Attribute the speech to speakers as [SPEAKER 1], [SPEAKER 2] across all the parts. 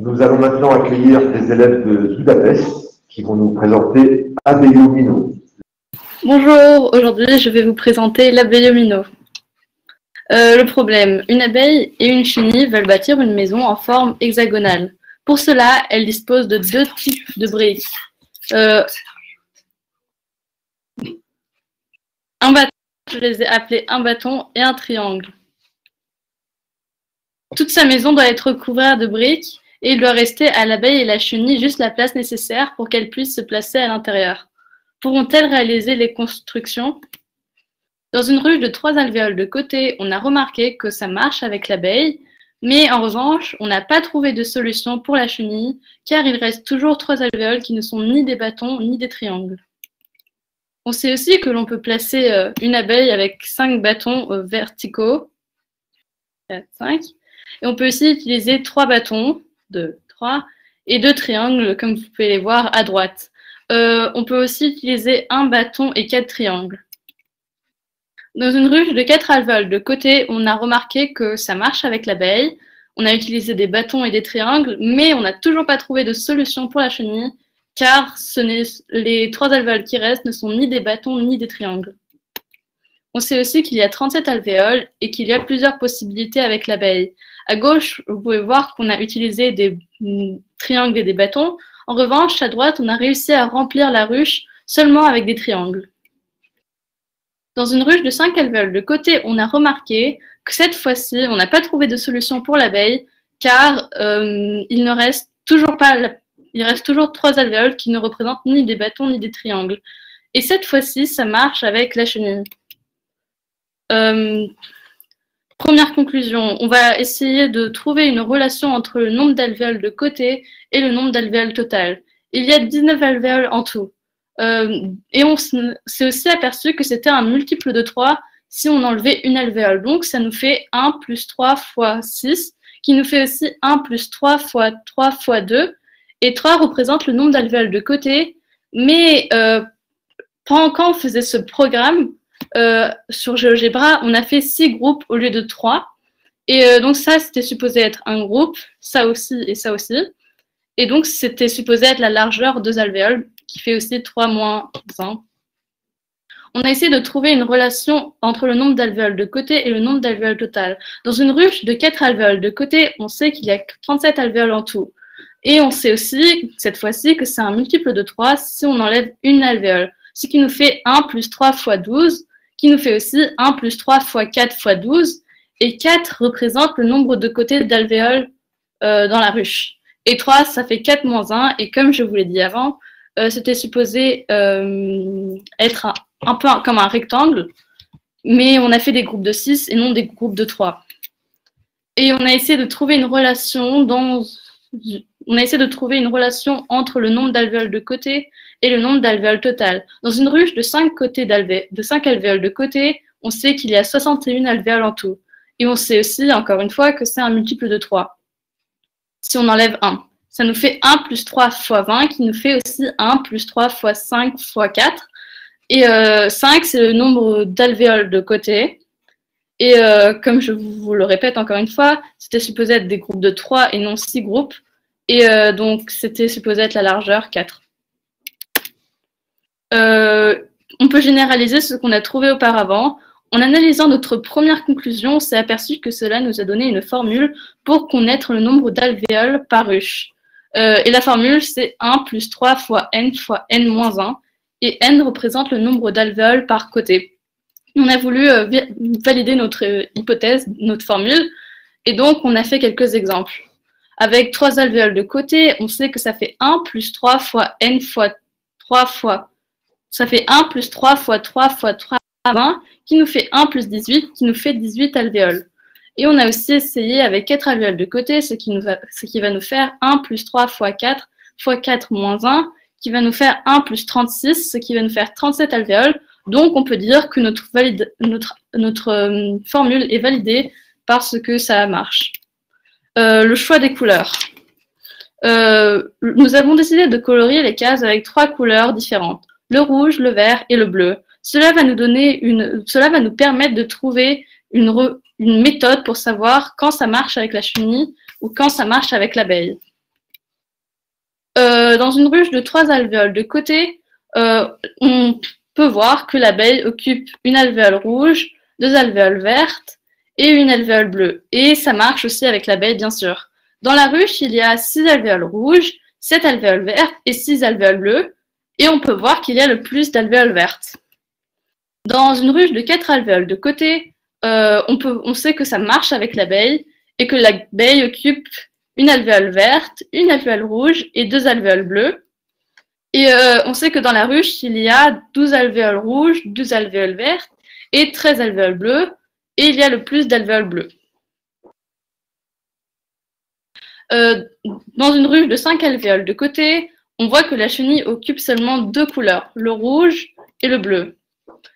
[SPEAKER 1] Nous allons maintenant accueillir des élèves de Budapest qui vont nous présenter Abellio-Minot.
[SPEAKER 2] Bonjour, aujourd'hui je vais vous présenter l'Abellio-Minot. Le problème, une abeille et une chenille veulent bâtir une maison en forme hexagonale. Pour cela, elles disposent de deux types de briques. Un bâton, je les ai appelés un bâton et un triangle. Toute sa maison doit être recouverte de briques et il doit rester à l'abeille et la chenille juste la place nécessaire pour qu'elles puissent se placer à l'intérieur. Pourront-elles réaliser les constructions? Dans une ruche de 3 alvéoles de côté, on a remarqué que ça marche avec l'abeille, mais en revanche, on n'a pas trouvé de solution pour la chenille, car il reste toujours 3 alvéoles qui ne sont ni des bâtons ni des triangles. On sait aussi que l'on peut placer une abeille avec 5 bâtons verticaux, 4, 5, et on peut aussi utiliser 3 bâtons, 2, 3, et 2 triangles, comme vous pouvez les voir à droite. On peut aussi utiliser un bâton et 4 triangles. Dans une ruche de 4 alvéoles de côté, on a remarqué que ça marche avec l'abeille. On a utilisé des bâtons et des triangles, mais on n'a toujours pas trouvé de solution pour la chenille, car les 3 alvéoles qui restent ne sont ni des bâtons ni des triangles. On sait aussi qu'il y a 37 alvéoles et qu'il y a plusieurs possibilités avec l'abeille. À gauche, vous pouvez voir qu'on a utilisé des triangles et des bâtons. En revanche, à droite, on a réussi à remplir la ruche seulement avec des triangles. Dans une ruche de 5 alvéoles de côté, on a remarqué que cette fois-ci, on n'a pas trouvé de solution pour l'abeille, car il reste toujours 3 alvéoles qui ne représentent ni des bâtons ni des triangles. Et cette fois-ci, ça marche avec la chenille. Première conclusion, on va essayer de trouver une relation entre le nombre d'alvéoles de côté et le nombre d'alvéoles total. Il y a 19 alvéoles en tout. Et on s'est aussi aperçu que c'était un multiple de 3 si on enlevait une alvéole. Donc, ça nous fait 1 plus 3 fois 6, qui nous fait aussi 1 plus 3 fois 3 fois 2. Et 3 représente le nombre d'alvéoles de côté. Mais quand on faisait ce programme, sur GeoGebra, on a fait 6 groupes au lieu de 3. Et donc, ça, c'était supposé être un groupe, ça aussi et ça aussi. Et donc, c'était supposé être la largeur 2 alvéoles, qui fait aussi 3 moins 1. On a essayé de trouver une relation entre le nombre d'alvéoles de côté et le nombre d'alvéoles total. Dans une ruche de 4 alvéoles de côté, on sait qu'il y a 37 alvéoles en tout. Et on sait aussi, cette fois-ci, que c'est un multiple de 3 si on enlève une alvéole. Ce qui nous fait 1 plus 3 fois 12, qui nous fait aussi 1 plus 3 fois 4 fois 12. Et 4 représente le nombre de côtés d'alvéoles dans la ruche. Et 3, ça fait 4 moins 1. Et comme je vous l'ai dit avant, c'était supposé être un peu comme un rectangle, mais on a fait des groupes de 6 et non des groupes de 3. Et on a essayé de trouver une relation entre le nombre d'alvéoles de côté et le nombre d'alvéoles total. Dans une ruche de 5 alvéoles de côté, on sait qu'il y a 61 alvéoles en tout. Et on sait aussi, encore une fois, que c'est un multiple de 3. Si on enlève 1. Ça nous fait 1 plus 3 fois 20, qui nous fait aussi 1 plus 3 fois 5 fois 4. Et 5, c'est le nombre d'alvéoles de côté. Et comme je vous le répète encore une fois, c'était supposé être des groupes de 3 et non 6 groupes. Et donc, c'était supposé être la largeur 4. On peut généraliser ce qu'on a trouvé auparavant. En analysant notre première conclusion, on s'est aperçu que cela nous a donné une formule pour connaître le nombre d'alvéoles par ruche. Et la formule, c'est 1 plus 3 fois n moins 1. Et n représente le nombre d'alvéoles par côté. On a voulu valider notre hypothèse, notre formule, et donc on a fait quelques exemples. Avec 3 alvéoles de côté, on sait que ça fait 1 plus 3 fois n fois 3 fois... Ça fait 1 plus 3 fois 3 fois 3 20, qui nous fait 1 plus 18, qui nous fait 18 alvéoles. Et on a aussi essayé avec 4 alvéoles de côté, ce qui va nous faire 1 plus 3 fois 4 moins 1, qui va nous faire 1 plus 36, ce qui va nous faire 37 alvéoles. Donc, on peut dire que notre formule est validée parce que ça marche. Le choix des couleurs. Nous avons décidé de colorier les cases avec 3 couleurs différentes, le rouge, le vert et le bleu. Cela va nous permettre de trouver une méthode pour savoir quand ça marche avec la chenille ou quand ça marche avec l'abeille. Dans une ruche de 3 alvéoles de côté, on peut voir que l'abeille occupe une alvéole rouge, 2 alvéoles vertes et une alvéole bleue. Et ça marche aussi avec l'abeille, bien sûr. Dans la ruche, il y a 6 alvéoles rouges, 7 alvéoles vertes et 6 alvéoles bleues. Et on peut voir qu'il y a le plus d'alvéoles vertes. Dans une ruche de 4 alvéoles de côté, on sait que ça marche avec l'abeille et que l'abeille occupe une alvéole verte, une alvéole rouge et 2 alvéoles bleues. Et on sait que dans la ruche, il y a 12 alvéoles rouges, 12 alvéoles vertes et 13 alvéoles bleues. Et il y a le plus d'alvéoles bleues. Dans une ruche de 5 alvéoles de côté, on voit que la chenille occupe seulement 2 couleurs, le rouge et le bleu.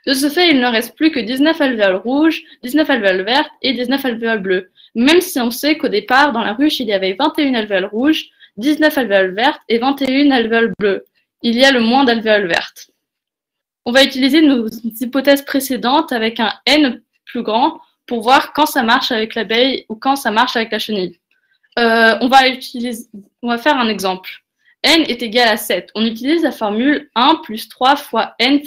[SPEAKER 2] De ce fait, il ne reste plus que 19 alvéoles rouges, 19 alvéoles vertes et 19 alvéoles bleues, même si on sait qu'au départ, dans la ruche, il y avait 21 alvéoles rouges, 19 alvéoles vertes et 21 alvéoles bleues. Il y a le moins d'alvéoles vertes. On va utiliser nos hypothèses précédentes avec un N plus grand pour voir quand ça marche avec l'abeille ou quand ça marche avec la chenille. On va faire un exemple. N est égal à 7. On utilise la formule 1 plus 3 fois n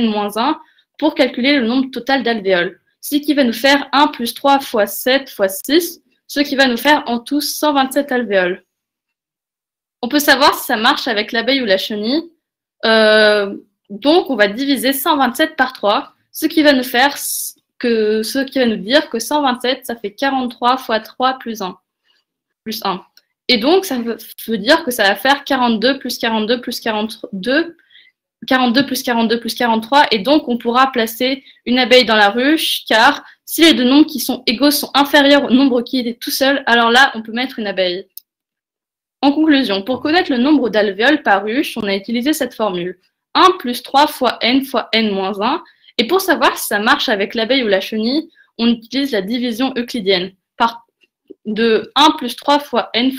[SPEAKER 2] moins 1 pour calculer le nombre total d'alvéoles, ce qui va nous faire 1 plus 3 fois 7 fois 6, ce qui va nous faire en tout 127 alvéoles. On peut savoir si ça marche avec l'abeille ou la chenille. Donc, on va diviser 127 par 3, ce qui va nous dire que 127, ça fait 43 fois 3 plus 1. Et donc, ça veut dire que ça va faire 42 plus 42 plus 42, 42 plus 42 plus 43, et donc on pourra placer une abeille dans la ruche, car si les deux nombres qui sont égaux sont inférieurs au nombre qui est tout seul, alors là, on peut mettre une abeille. En conclusion, pour connaître le nombre d'alvéoles par ruche, on a utilisé cette formule. 1 plus 3 fois n moins 1, et pour savoir si ça marche avec l'abeille ou la chenille, on utilise la division euclidienne, de 1 plus 3 fois n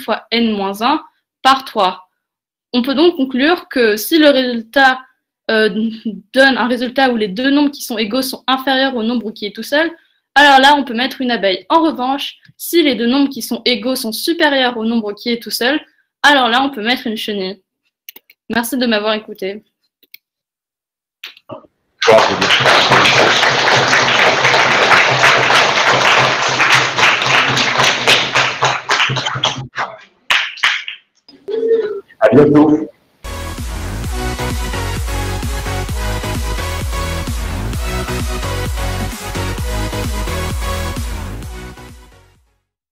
[SPEAKER 2] moins 1 par 3. On peut donc conclure que si le résultat donne un résultat où les deux nombres qui sont égaux sont inférieurs au nombre qui est tout seul, alors là, on peut mettre une abeille. En revanche, si les deux nombres qui sont égaux sont supérieurs au nombre qui est tout seul, alors là, on peut mettre une chenille. Merci de m'avoir écouté.
[SPEAKER 1] À bientôt.